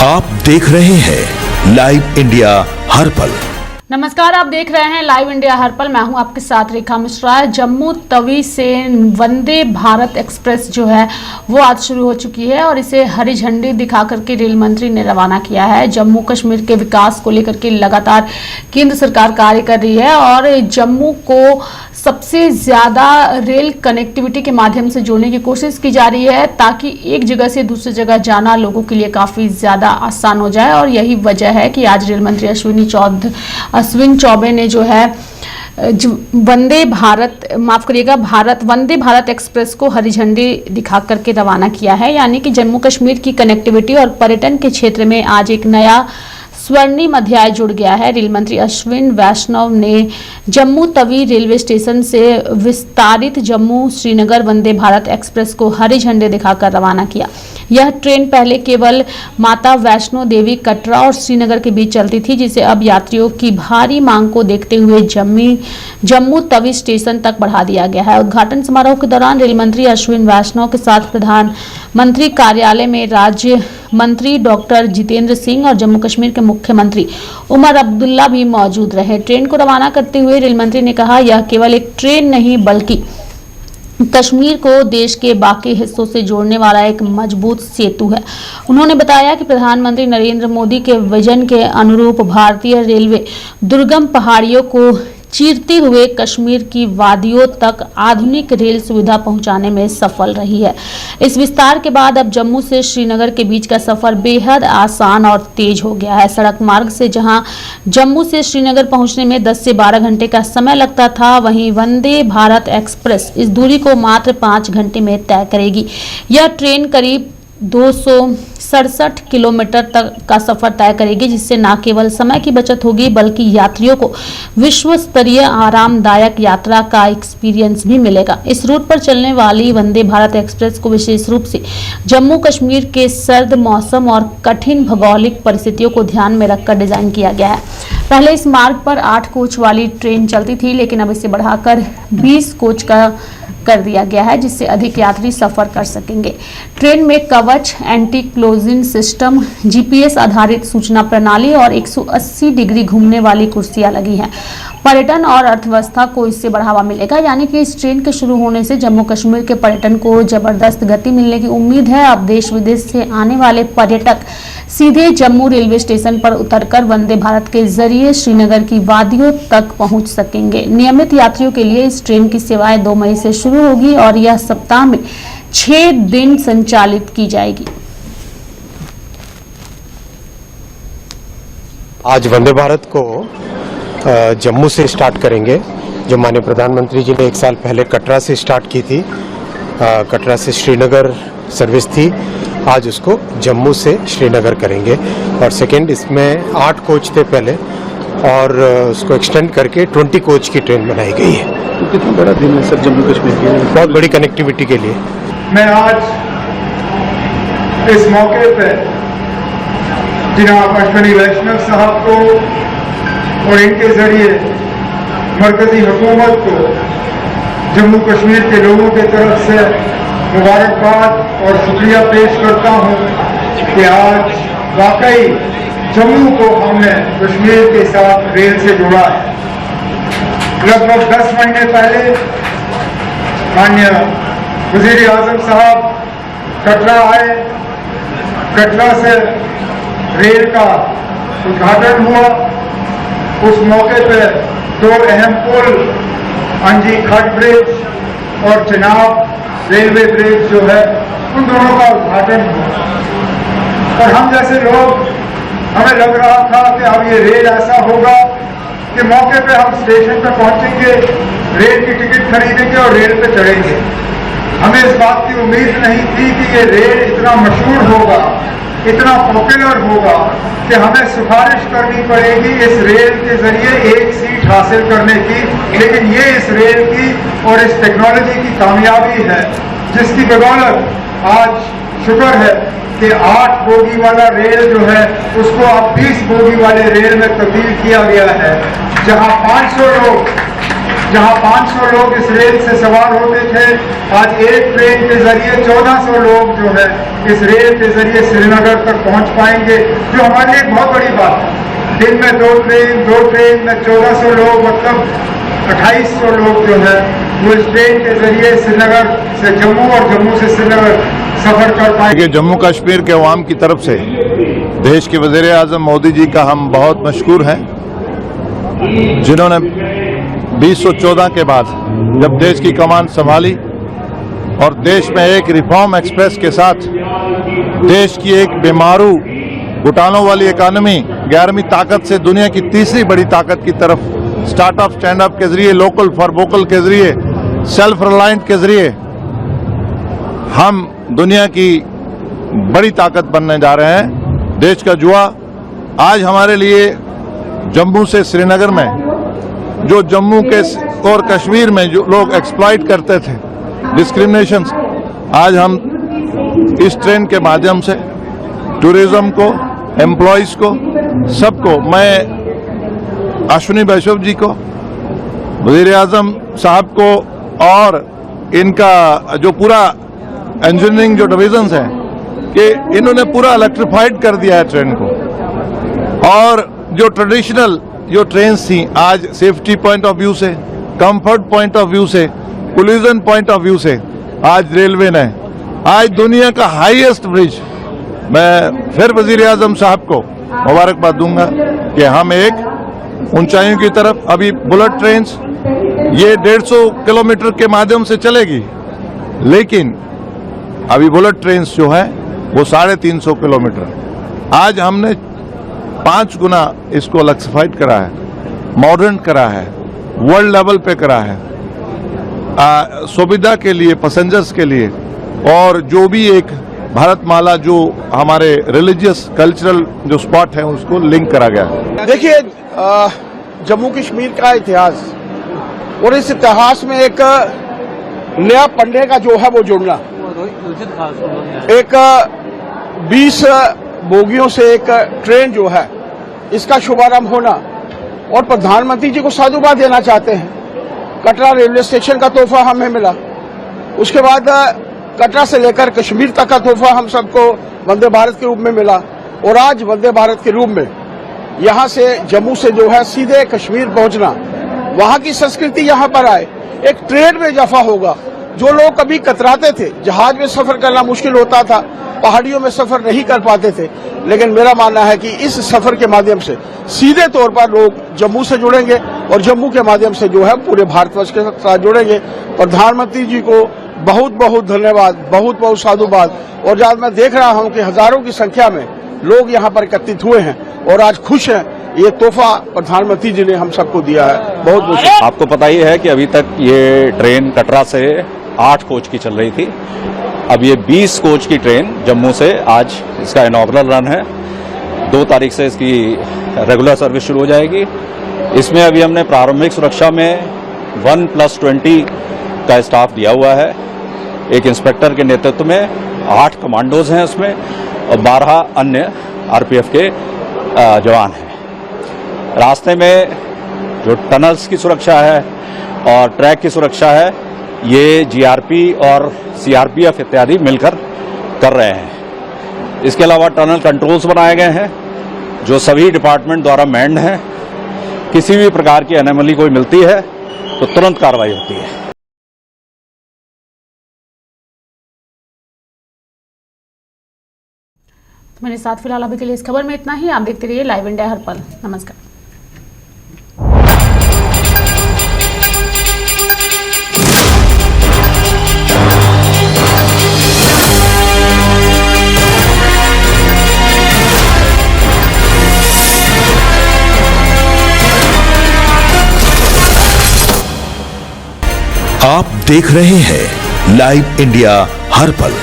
आप देख रहे हैं लाइव इंडिया हर पल। नमस्कार, आप देख रहे हैं लाइव इंडिया हर पल। मैं हूं आपके साथ रेखा मिश्रा। जम्मू तवी से वंदे भारत एक्सप्रेस जो है वो आज शुरू हो चुकी है और इसे हरी झंडी दिखा करके रेल मंत्री ने रवाना किया है। जम्मू कश्मीर के विकास को लेकर के लगातार केंद्र सरकार कार्य कर रही है और जम्मू को सबसे ज्यादा रेल कनेक्टिविटी के माध्यम से जोड़ने की कोशिश की जा रही है ताकि एक जगह से दूसरी जगह जाना लोगों के लिए काफी ज्यादा आसान हो जाए। और यही वजह है कि आज रेल मंत्री अश्विन चौबे ने जो है वंदे भारत एक्सप्रेस को हरी झंडी दिखा करके रवाना किया है। यानी कि जम्मू कश्मीर की कनेक्टिविटी और पर्यटन के क्षेत्र में आज एक नया स्वर्णिम अध्याय जुड़ गया है। रेल मंत्री अश्विन वैष्णव ने जम्मू तवी रेलवे स्टेशन से विस्तारित जम्मू श्रीनगर वंदे भारत एक्सप्रेस को हरी झंडी दिखाकर रवाना किया। यह ट्रेन पहले केवल माता वैष्णो देवी कटरा और श्रीनगर के बीच चलती थी, जिसे अब यात्रियों की भारी मांग को देखते हुए जम्मू तवी स्टेशन तक बढ़ा दिया गया है। उद्घाटन समारोह के दौरान रेल मंत्री अश्विन वैष्णव के साथ प्रधानमंत्री कार्यालय में राज्य मंत्री डॉक्टर जितेंद्र सिंह और जम्मू कश्मीर के मुख्यमंत्री उमर अब्दुल्ला भी मौजूद रहे। ट्रेन को रवाना करते हुए रेल मंत्री ने कहा, यह केवल एक ट्रेन नहीं बल्कि कश्मीर को देश के बाकी हिस्सों से जोड़ने वाला एक मजबूत सेतु है। उन्होंने बताया कि प्रधानमंत्री नरेंद्र मोदी के विजन के अनुरूप भारतीय रेलवे दुर्गम पहाड़ियों को चीरते हुए कश्मीर की वादियों तक आधुनिक रेल सुविधा पहुंचाने में सफल रही है। इस विस्तार के बाद अब जम्मू से श्रीनगर के बीच का सफर बेहद आसान और तेज हो गया है। सड़क मार्ग से जहां जम्मू से श्रीनगर पहुंचने में 10 से 12 घंटे का समय लगता था, वहीं वंदे भारत एक्सप्रेस इस दूरी को मात्र 5 घंटे में तय करेगी। यह ट्रेन करीब 267 किलोमीटर तक का सफर तय करेगी, जिससे न केवल समय की बचत होगी बल्कि यात्रियों को विश्व स्तरीय आरामदायक यात्रा का एक्सपीरियंस भी मिलेगा। इस रूट पर चलने वाली वंदे भारत एक्सप्रेस को विशेष रूप से जम्मू कश्मीर के सर्द मौसम और कठिन भौगोलिक परिस्थितियों को ध्यान में रखकर डिजाइन किया गया है। पहले इस मार्ग पर 8 कोच वाली ट्रेन चलती थी, लेकिन अब इसे बढ़ाकर 20 कोच का कर दिया गया है, जिससे अधिक यात्री सफर कर सकेंगे। ट्रेन में कवच, एंटी क्लोजिंग सिस्टम, जीपीएस आधारित सूचना प्रणाली और 180 डिग्री घूमने वाली कुर्सियां लगी हैं। पर्यटन और अर्थव्यवस्था को इससे बढ़ावा मिलेगा। यानी कि इस ट्रेन के शुरू होने से जम्मू कश्मीर के पर्यटन को जबरदस्त गति मिलने की उम्मीद है। अब देश विदेश से आने वाले पर्यटक सीधे जम्मू रेलवे स्टेशन पर उतरकर वंदे भारत के जरिए श्रीनगर की वादियों तक पहुंच सकेंगे। नियमित यात्रियों के लिए इस ट्रेन की सेवाएं 2 मई से शुरू होगी और यह सप्ताह में 6 दिन संचालित की जाएगी। आज वंदे भारत को जम्मू से स्टार्ट करेंगे, जो माननीय प्रधानमंत्री जी ने 1 साल पहले कटरा से स्टार्ट की थी। कटरा से श्रीनगर सर्विस थी, आज उसको जम्मू से श्रीनगर करेंगे। और सेकेंड, इसमें 8 कोच थे पहले और उसको एक्सटेंड करके 20 कोच की ट्रेन बनाई गई है। तो कितना बड़ा दिन है सर जम्मू कश्मीर के लिए? बहुत बड़ी कनेक्टिविटी के लिए। मैं आज इस मौके पर जनाब अश्विनी वैष्णव साहब को और इनके जरिए मरकजी हुकूमत को जम्मू कश्मीर के लोगों की तरफ से मुबारकबाद और शुक्रिया पेश करता हूँ कि आज वाकई जम्मू को हमने कश्मीर के साथ रेल से जोड़ा है। लगभग 10 महीने पहले माननीय वजीर आजम साहब कटरा आए, कटरा से रेल का उद्घाटन हुआ। उस मौके पर 2 अहम पुल, अंजी खट ब्रिज और चिनाब रेलवे ब्रिज जो है, उन दोनों का उद्घाटन हुआ। और हम जैसे लोग, हमें लग रहा था कि अब ये रेल ऐसा होगा कि मौके पे हम स्टेशन पे पहुंचेंगे, रेल की टिकट खरीदेंगे और रेल पे चढ़ेंगे। हमें इस बात की उम्मीद नहीं थी कि ये रेल इतना मशहूर होगा, इतना पॉपुलर होगा कि हमें सिफारिश करनी पड़ेगी इस रेल के जरिए 1 सीट हासिल करने की। लेकिन ये इस रेल की और इस टेक्नोलॉजी की कामयाबी है, जिसकी बदौलत आज शुक्र है कि 8 बोगी वाला रेल जो है उसको अब 20 बोगी वाले रेल में तब्दील किया गया है, जहां 500 लोग जहां 500 लोग इस रेल से सवार होते थे, आज एक ट्रेन के जरिए 1400 लोग जो है इस रेल के जरिए श्रीनगर तक पहुंच पाएंगे, जो हमारे लिए बहुत बड़ी बात है। दिन में दो ट्रेन में 1400 लोग, मतलब 2800 लोग जो है वो इस ट्रेन के जरिए श्रीनगर से जम्मू और जम्मू से श्रीनगर सफर कर पाएंगे। जम्मू कश्मीर के अवाम की तरफ से देश के वज़ीर आज़म मोदी जी का हम बहुत मशकूर हैं, जिन्होंने 2014 के बाद जब देश की कमान संभाली और देश में एक रिफॉर्म एक्सप्रेस के साथ देश की एक बेमारू घुटानों वाली इकानमी 11वीं ताकत से दुनिया की तीसरी बड़ी ताकत की तरफ स्टार्टअप स्टैंड अप के जरिए, लोकल फॉर वोकल के जरिए, सेल्फ रिलायंट के जरिए हम दुनिया की बड़ी ताकत बनने जा रहे हैं। देश का जुआ आज हमारे लिए जम्मू से श्रीनगर में, जो जम्मू के और कश्मीर में जो लोग एक्सप्लॉइट करते थे, डिस्क्रिमिनेशन, आज हम इस ट्रेन के माध्यम से टूरिज्म को, एम्प्लॉयज को, सबको, मैं अश्विनी वैष्णव जी को, वज़ीर आज़म साहब को और इनका जो पूरा इंजीनियरिंग जो डिविजन्स हैं कि इन्होंने पूरा इलेक्ट्रीफाइड कर दिया है ट्रेन को, और जो ट्रेडिशनल जो ट्रेन्स थी आज सेफ्टी पॉइंट ऑफ व्यू से, कंफर्ट पॉइंट ऑफ व्यू से, कोलिजन पॉइंट ऑफ व्यू से आज रेलवे ने आज दुनिया का हाईएस्ट ब्रिज, मैं फिर वज़ीर आज़म साहब को मुबारकबाद दूंगा कि हम एक ऊंचाइयों की तरफ, अभी बुलेट ट्रेन्स ये 150 किलोमीटर के माध्यम से चलेगी, लेकिन अभी बुलेट ट्रेन्स जो है वो 350 किलोमीटर, आज हमने 5 गुना इसको इलेक्ट्रीफाइड करा है, मॉडर्न करा है, वर्ल्ड लेवल पे करा है, सुविधा के लिए, पैसेंजर्स के लिए, और जो भी एक भारतमाला जो हमारे रिलीजियस कल्चरल जो स्पॉट है उसको लिंक करा गया है। देखिए, जम्मू कश्मीर का इतिहास और इस इतिहास में एक नया पंडे का जो है वो जुड़ना, एक 20 बोगियों से एक ट्रेन जो है इसका शुभारंभ होना, और प्रधानमंत्री जी को साधुवाद देना चाहते हैं। कटरा रेलवे स्टेशन का तोहफा हमें मिला, उसके बाद कटरा से लेकर कश्मीर तक का तोहफा हम सबको वंदे भारत के रूप में मिला, और आज वंदे भारत के रूप में यहां से जम्मू से जो है सीधे कश्मीर पहुंचना, वहां की संस्कृति यहां पर आए, एक ट्रेड में इजाफा होगा। जो लोग कभी कतराते थे, जहाज में सफर करना मुश्किल होता था, पहाड़ियों में सफर नहीं कर पाते थे, लेकिन मेरा मानना है कि इस सफर के माध्यम से सीधे तौर पर लोग जम्मू से जुड़ेंगे और जम्मू के माध्यम से जो है पूरे भारतवर्ष के साथ जुड़ेंगे। प्रधानमंत्री जी को बहुत बहुत धन्यवाद, बहुत बहुत साधुवाद। और जब मैं देख रहा हूं कि हजारों की संख्या में लोग यहां पर एकत्रित हुए हैं और आज खुश हैं, ये तोहफा प्रधानमंत्री जी ने हम सबको दिया है, बहुत बहुत। आपको पता ही है कि अभी तक ये ट्रेन कटरा से 8 कोच की चल रही थी, अब ये 20 कोच की ट्रेन जम्मू से आज इसका इनॉग्रल रन है। 2 तारीख से इसकी रेगुलर सर्विस शुरू हो जाएगी। इसमें अभी हमने प्रारंभिक सुरक्षा में 1+20 का स्टाफ दिया हुआ है। एक इंस्पेक्टर के नेतृत्व में 8 कमांडोज हैं उसमें, और 12 अन्य आरपीएफ के जवान हैं। रास्ते में जो टनल्स की सुरक्षा है और ट्रैक की सुरक्षा है, ये जीआरपी और सीआरपीएफ इत्यादि मिलकर कर रहे हैं। इसके अलावा टनल कंट्रोल्स बनाए गए हैं जो सभी डिपार्टमेंट द्वारा मैन्ड हैं। किसी भी प्रकार की एनोमली कोई मिलती है तो तुरंत कार्रवाई होती है। मेरे साथ फिलहाल अभी के लिए इस खबर में इतना ही। आप देखते रहिए लाइव इंडिया हर पल। नमस्कार। आप देख रहे हैं लाइव इंडिया हर पल।